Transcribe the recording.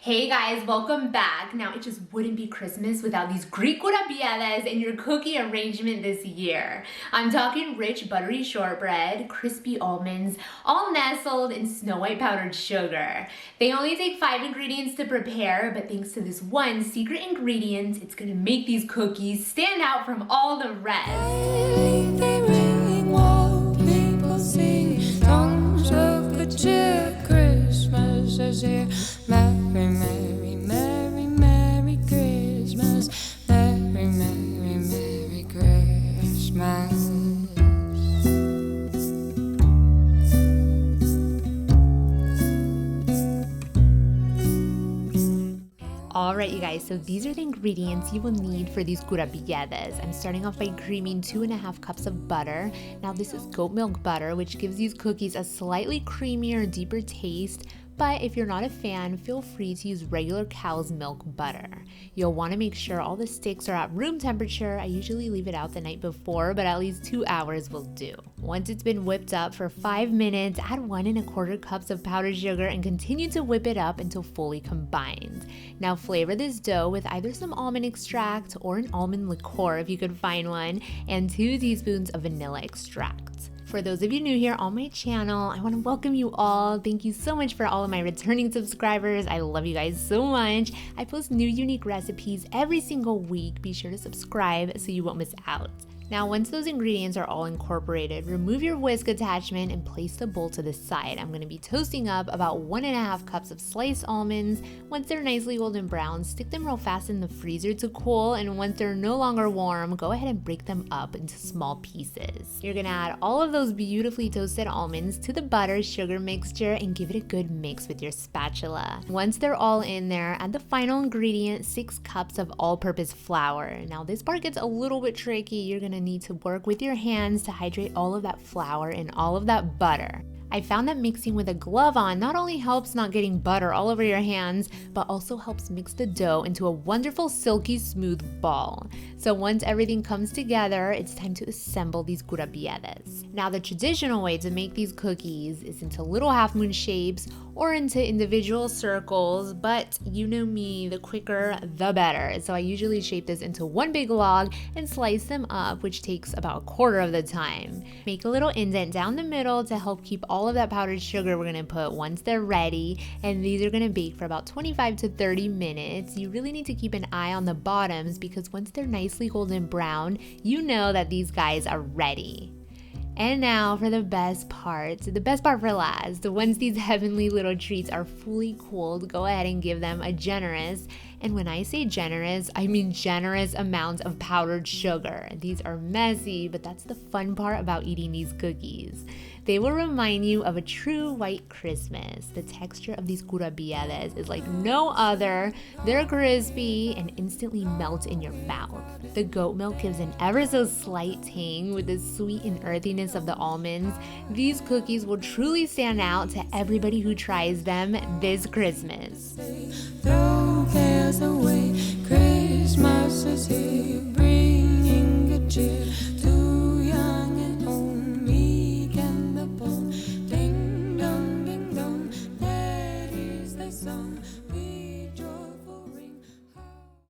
Hey guys, welcome back. Now, it just wouldn't be Christmas without these Greek Kourabiedes in your cookie arrangement this year. I'm talking rich, buttery shortbread, crispy almonds, all nestled in snow white powdered sugar. They only take 5 ingredients to prepare, but thanks to this one secret ingredient, it's gonna make these cookies stand out from all the rest. They really want people sing songs of good cheer. Christmas is here. Merry, merry, merry, merry Christmas. Merry, merry, merry Christmas. Alright you guys, so these are the ingredients you will need for these kourabiedes. I'm starting off by creaming 2.5 cups of butter. Now this is goat milk butter, which gives these cookies a slightly creamier, deeper taste. But if you're not a fan, feel free to use regular cow's milk butter. You'll want to make sure all the sticks are at room temperature. I usually leave it out the night before, but at least 2 hours will do. Once it's been whipped up for 5 minutes, add 1.25 cups of powdered sugar and continue to whip it up until fully combined. Now flavor this dough with either some almond extract or an almond liqueur if you could find one, and 2 teaspoons of vanilla extract. For those of you new here on my channel, I want to welcome you all. Thank you so much for all of my returning subscribers. I love you guys so much. I post new unique recipes every single week. Be sure to subscribe so you won't miss out. Now, once those ingredients are all incorporated, remove your whisk attachment and place the bowl to the side. I'm going to be toasting up about 1.5 cups of sliced almonds. Once they're nicely golden brown, stick them real fast in the freezer to cool, and once they're no longer warm, go ahead and break them up into small pieces. You're going to add all of those beautifully toasted almonds to the butter sugar mixture and give it a good mix with your spatula. Once they're all in there, add the final ingredient, 6 cups of all-purpose flour. Now, this part gets a little bit tricky. You're going to need to work with your hands to hydrate all of that flour and all of that butter. I found that mixing with a glove on not only helps not getting butter all over your hands, but also helps mix the dough into a wonderful silky smooth ball. So once everything comes together, it's time to assemble these kourabiedes. Now the traditional way to make these cookies is into little half moon shapes or into individual circles, but you know me, the quicker the better. So I usually shape this into one big log and slice them up, which takes about 1/4 of the time. Make a little indent down the middle to help keep all of that powdered sugar we're gonna put once they're ready, and these are gonna bake for about 25 to 30 minutes. You really need to keep an eye on the bottoms because once they're nicely golden brown, you know that these guys are ready. And now for the best part for last. Once these heavenly little treats are fully cooled, go ahead and give them a generous, and when I say generous, I mean generous amount of powdered sugar. These are messy, but that's the fun part about eating these cookies. They will remind you of a true white Christmas. The texture of these kourabiedes is like no other. They're crispy and instantly melt in your mouth. The goat milk gives an ever so slight tang with the sweet and earthiness of the almonds. These cookies will truly stand out to everybody who tries them this Christmas. Throw cares away. Christmas is here.